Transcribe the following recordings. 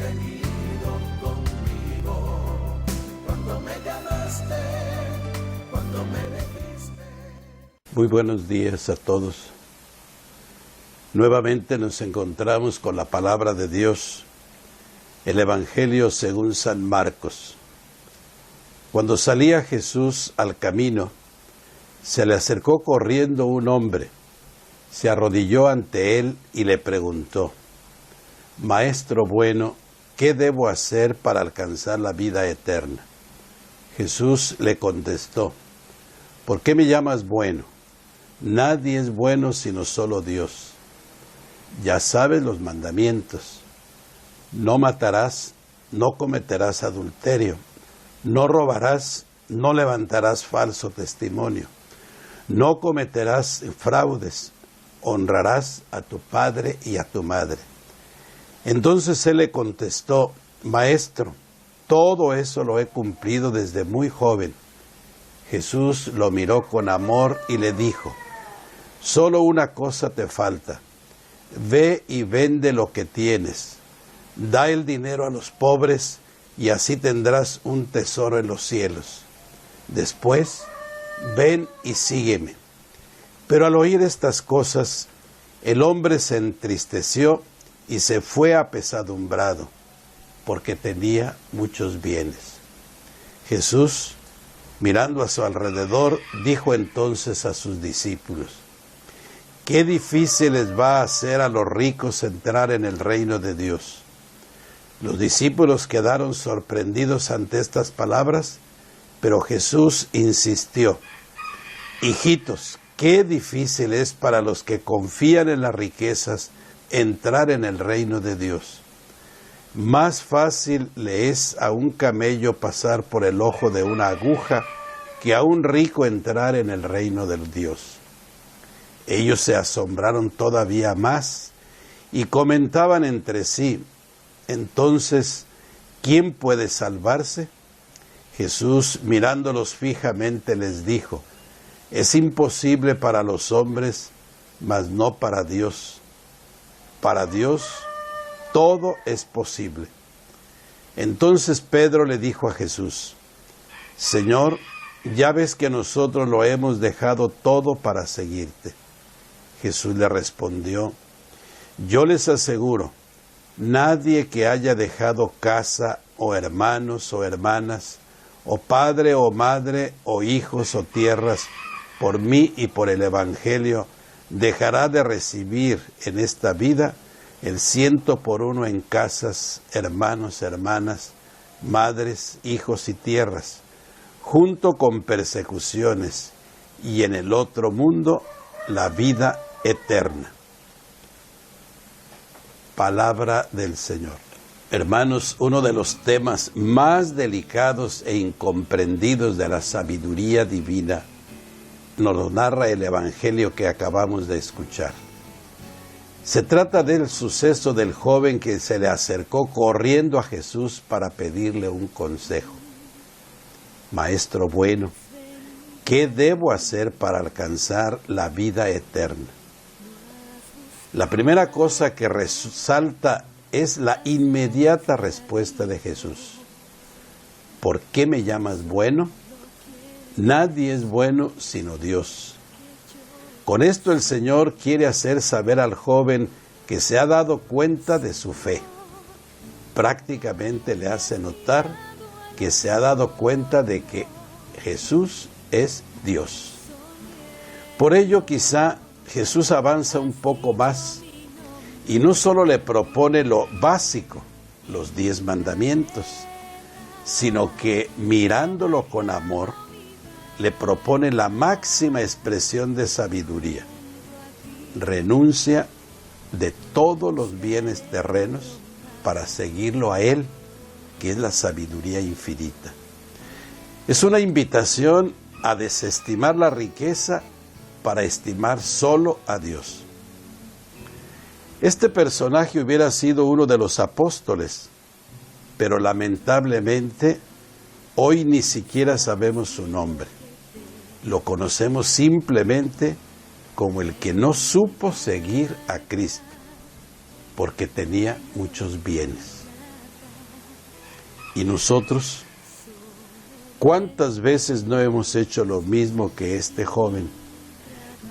tenido conmigo, cuando me llamaste, cuando me dijiste. Muy buenos días a todos. Nuevamente nos encontramos con la palabra de Dios, el Evangelio según San Marcos. Cuando salía Jesús al camino, se le acercó corriendo un hombre, se arrodilló ante él y le preguntó: Maestro bueno, ¿qué debo hacer para alcanzar la vida eterna? Jesús le contestó: ¿por qué me llamas bueno? Nadie es bueno sino solo Dios. Ya sabes los mandamientos: no matarás, no cometerás adulterio, no robarás, no levantarás falso testimonio, no cometerás fraudes, honrarás a tu padre y a tu madre. Entonces él le contestó: Maestro, todo eso lo he cumplido desde muy joven. Jesús lo miró con amor y le dijo: solo una cosa te falta. Ve y vende lo que tienes. Da el dinero a los pobres y así tendrás un tesoro en los cielos. Después, ven y sígueme. Pero al oír estas cosas, el hombre se entristeció y se fue apesadumbrado, porque tenía muchos bienes. Jesús, mirando a su alrededor, dijo entonces a sus discípulos: qué difícil les va a hacer a los ricos entrar en el reino de Dios. Los discípulos quedaron sorprendidos ante estas palabras, pero Jesús insistió: hijitos, qué difícil es para los que confían en las riquezas entrar en el reino de Dios. Más fácil le es a un camello pasar por el ojo de una aguja que a un rico entrar en el reino de Dios. Ellos se asombraron todavía más y comentaban entre sí: entonces, ¿quién puede salvarse? Jesús, mirándolos fijamente, les dijo: es imposible para los hombres, mas no para Dios. Para Dios todo es posible. Entonces Pedro le dijo a Jesús: Señor, ya ves que nosotros lo hemos dejado todo para seguirte. Jesús le respondió: yo les aseguro, nadie que haya dejado casa, o hermanos o hermanas, o padre o madre, o hijos o tierras, por mí y por el Evangelio, dejará de recibir en esta vida el 100 por 1 en casas, hermanos, hermanas, madres, hijos y tierras, junto con persecuciones, y en el otro mundo la vida eterna. Palabra del Señor. Hermanos, uno de los temas más delicados e incomprendidos de la sabiduría divina nos lo narra el Evangelio que acabamos de escuchar. Se trata del suceso del joven que se le acercó corriendo a Jesús para pedirle un consejo. Maestro bueno, ¿qué debo hacer para alcanzar la vida eterna? La primera cosa que resalta es la inmediata respuesta de Jesús. ¿Por qué me llamas bueno? Nadie es bueno sino Dios. Con esto el Señor quiere hacer saber al joven que se ha dado cuenta de su fe. Prácticamente le hace notar que se ha dado cuenta de que Jesús es Dios. Por ello quizá Jesús avanza un poco más y no solo le propone lo básico, los 10 mandamientos, sino que mirándolo con amor, le propone la máxima expresión de sabiduría. Renuncia de todos los bienes terrenos para seguirlo a Él, que es la sabiduría infinita. Es una invitación a desestimar la riqueza para estimar solo a Dios. Este personaje hubiera sido uno de los apóstoles, pero lamentablemente hoy ni siquiera sabemos su nombre. Lo conocemos simplemente como el que no supo seguir a Cristo, porque tenía muchos bienes. ¿Y nosotros? ¿Cuántas veces no hemos hecho lo mismo que este joven?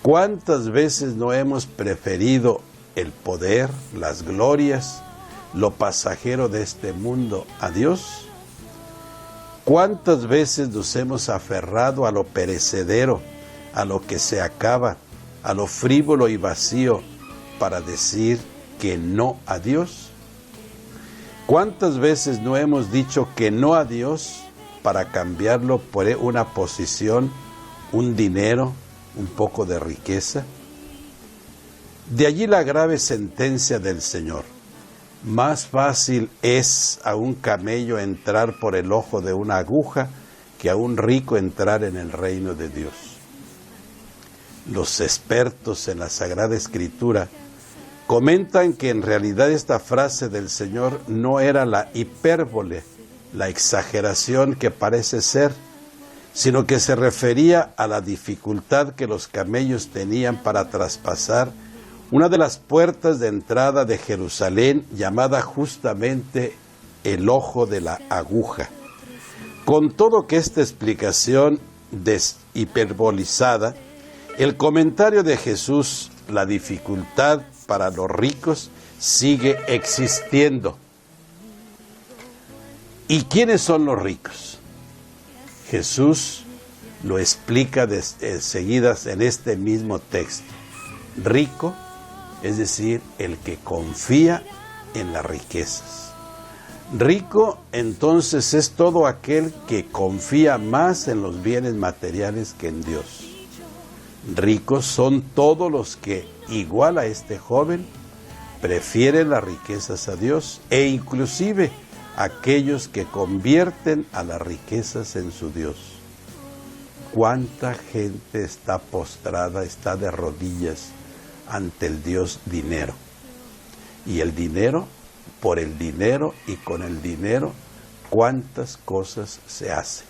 ¿Cuántas veces no hemos preferido el poder, las glorias, lo pasajero de este mundo a Dios? ¿Cuántas veces nos hemos aferrado a lo perecedero, a lo que se acaba, a lo frívolo y vacío, para decir que no a Dios? ¿Cuántas veces no hemos dicho que no a Dios para cambiarlo por una posición, un dinero, un poco de riqueza? De allí la grave sentencia del Señor. Más fácil es a un camello entrar por el ojo de una aguja que a un rico entrar en el reino de Dios. Los expertos en la Sagrada Escritura comentan que en realidad esta frase del Señor no era la hipérbole, la exageración que parece ser, sino que se refería a la dificultad que los camellos tenían para traspasar una de las puertas de entrada de Jerusalén, llamada justamente el ojo de la aguja. Con todo que esta explicación deshiperbolizada, el comentario de Jesús, la dificultad para los ricos, sigue existiendo. ¿Y quiénes son los ricos? Jesús lo explica seguidas en este mismo texto. Rico, es decir, el que confía en las riquezas. Rico, entonces, es todo aquel que confía más en los bienes materiales que en Dios. Ricos son todos los que, igual a este joven, prefieren las riquezas a Dios, e inclusive aquellos que convierten a las riquezas en su Dios. ¿Cuánta gente está postrada, está de rodillas ante el Dios dinero? Y el dinero, por el dinero y con el dinero, ¿cuántas cosas se hacen?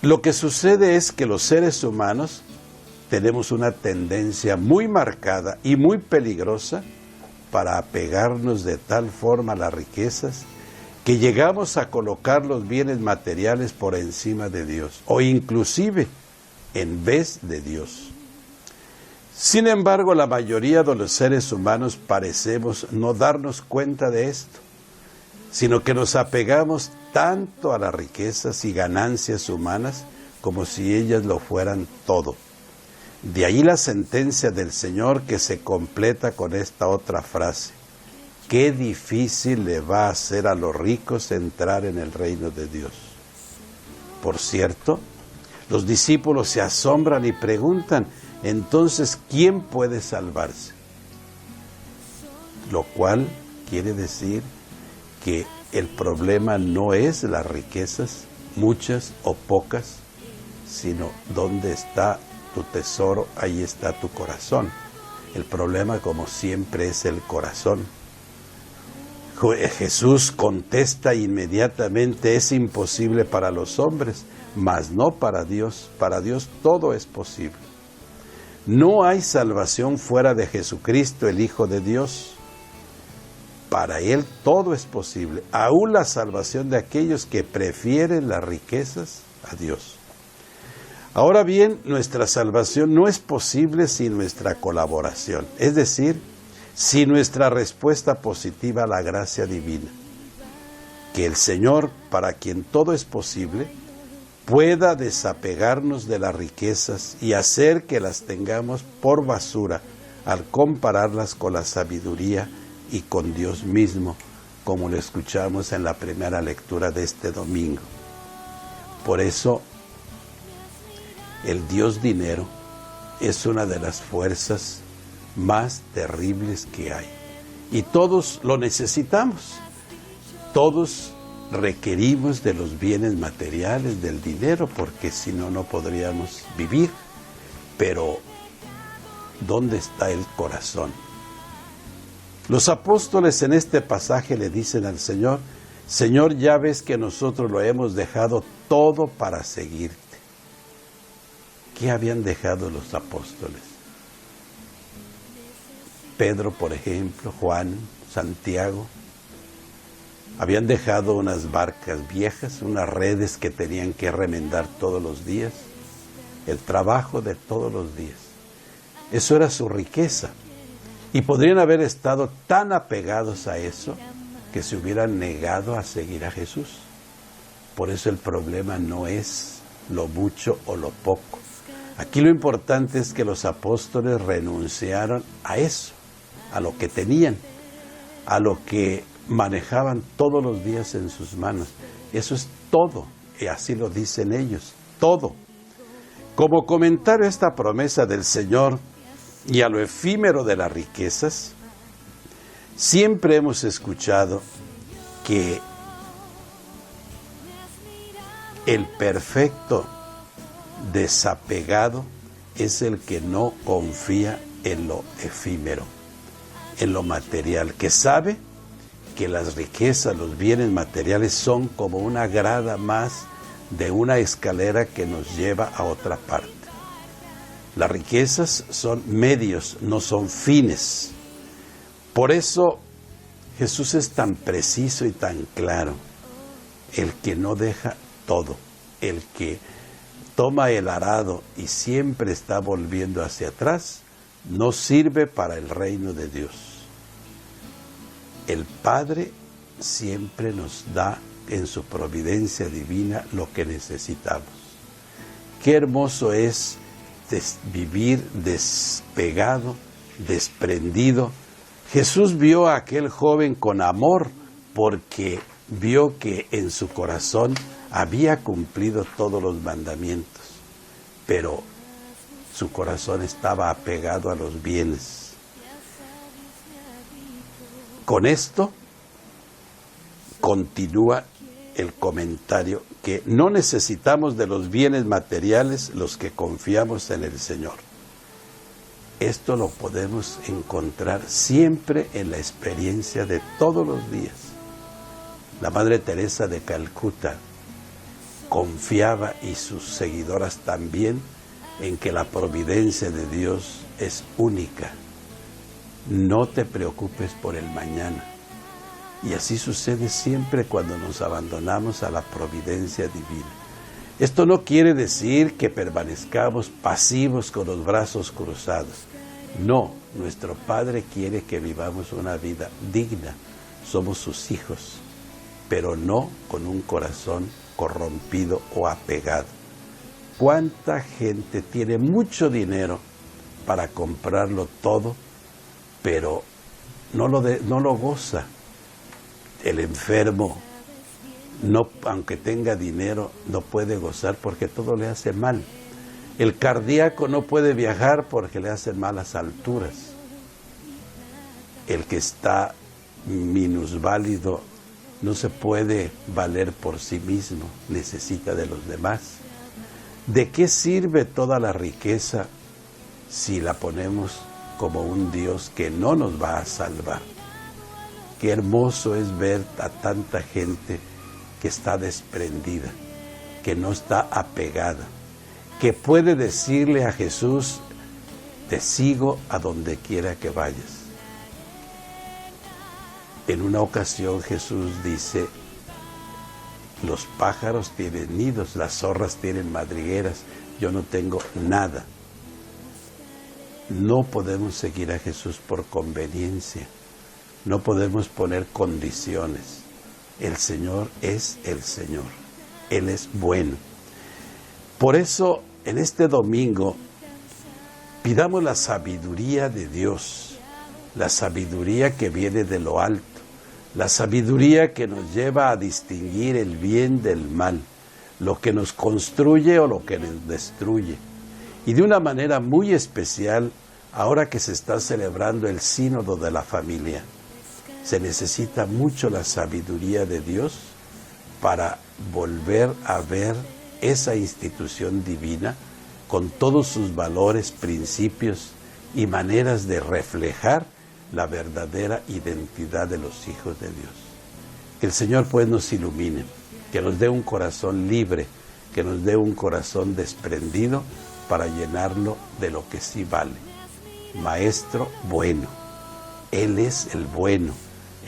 Lo que sucede es que los seres humanos tenemos una tendencia muy marcada y muy peligrosa para apegarnos de tal forma a las riquezas que llegamos a colocar los bienes materiales por encima de Dios, o inclusive en vez de Dios. Sin embargo, la mayoría de los seres humanos parecemos no darnos cuenta de esto, sino que nos apegamos tanto a las riquezas y ganancias humanas como si ellas lo fueran todo. De ahí la sentencia del Señor, que se completa con esta otra frase: qué difícil le va a hacer a los ricos entrar en el reino de Dios. Por cierto, los discípulos se asombran y preguntan: entonces, ¿quién puede salvarse? Lo cual quiere decir que el problema no es las riquezas, muchas o pocas, sino dónde está tu tesoro, ahí está tu corazón. El problema, como siempre, es el corazón. Jesús contesta inmediatamente: es imposible para los hombres, mas no para Dios. Para Dios todo es posible. No hay salvación fuera de Jesucristo, el Hijo de Dios. Para Él todo es posible, aún la salvación de aquellos que prefieren las riquezas a Dios. Ahora bien, nuestra salvación no es posible sin nuestra colaboración, es decir, sin nuestra respuesta positiva a la gracia divina. Que el Señor, para quien todo es posible, pueda desapegarnos de las riquezas y hacer que las tengamos por basura al compararlas con la sabiduría y con Dios mismo, como lo escuchamos en la primera lectura de este domingo. Por eso, el Dios dinero es una de las fuerzas más terribles que hay. Y todos lo necesitamos. Todos requerimos de los bienes materiales, del dinero, porque si no, no podríamos vivir. Pero, ¿dónde está el corazón? Los apóstoles en este pasaje le dicen al Señor: Señor, ya ves que nosotros lo hemos dejado todo para seguirte. ¿Qué habían dejado los apóstoles? Pedro, por ejemplo, Juan, Santiago. Habían dejado unas barcas viejas, unas redes que tenían que remendar todos los días, el trabajo de todos los días. Eso era su riqueza. Y podrían haber estado tan apegados a eso que se hubieran negado a seguir a Jesús. Por eso el problema no es lo mucho o lo poco. Aquí lo importante es que los apóstoles renunciaron a eso, a lo que tenían, a lo que manejaban todos los días en sus manos. Eso es todo, y así lo dicen ellos, todo. Como comentario a esta promesa del Señor y a lo efímero de las riquezas, siempre hemos escuchado que el perfecto desapegado es el que no confía en lo efímero, en lo material, que sabe que las riquezas, los bienes materiales son como una grada más de una escalera que nos lleva a otra parte. Las riquezas son medios, no son fines. Por eso Jesús es tan preciso y tan claro, el que no deja todo, el que toma el arado y siempre está volviendo hacia atrás, no sirve para el reino de Dios. El Padre siempre nos da en su providencia divina lo que necesitamos. Qué hermoso es vivir despegado, desprendido. Jesús vio a aquel joven con amor porque vio que en su corazón había cumplido todos los mandamientos, pero su corazón estaba apegado a los bienes. Con esto continúa el comentario que no necesitamos de los bienes materiales los que confiamos en el Señor. Esto lo podemos encontrar siempre en la experiencia de todos los días. La Madre Teresa de Calcuta confiaba, y sus seguidoras también, en que la providencia de Dios es única. No te preocupes por el mañana. Y así sucede siempre cuando nos abandonamos a la providencia divina. Esto no quiere decir que permanezcamos pasivos con los brazos cruzados. No, nuestro Padre quiere que vivamos una vida digna. Somos sus hijos, pero no con un corazón corrompido o apegado. ¿Cuánta gente tiene mucho dinero para comprarlo todo, pero no lo goza? El enfermo, no, aunque tenga dinero, no puede gozar porque todo le hace mal. El cardíaco no puede viajar porque le hacen malas alturas. El que está minusválido no se puede valer por sí mismo, necesita de los demás. ¿De qué sirve toda la riqueza si la ponemos como un Dios que no nos va a salvar? Qué hermoso es ver a tanta gente que está desprendida, que no está apegada, que puede decirle a Jesús: te sigo a donde quiera que vayas. En una ocasión Jesús dice: los pájaros tienen nidos, las zorras tienen madrigueras, yo no tengo nada. No podemos seguir a Jesús por conveniencia. No podemos poner condiciones. El Señor es el Señor. Él es bueno. Por eso, en este domingo, pidamos la sabiduría de Dios, la sabiduría que viene de lo alto, la sabiduría que nos lleva a distinguir el bien del mal, lo que nos construye o lo que nos destruye. Y de una manera muy especial, ahora que se está celebrando el Sínodo de la Familia, se necesita mucho la sabiduría de Dios para volver a ver esa institución divina con todos sus valores, principios y maneras de reflejar la verdadera identidad de los hijos de Dios. Que el Señor pues nos ilumine, que nos dé un corazón libre, que nos dé un corazón desprendido para llenarlo de lo que sí vale. Maestro bueno, Él es el bueno,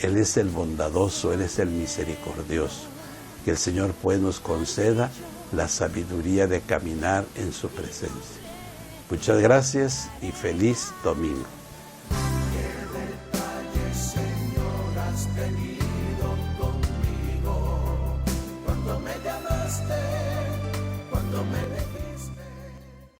Él es el bondadoso, Él es el misericordioso. Que el Señor pues nos conceda la sabiduría de caminar en su presencia. Muchas gracias y feliz domingo.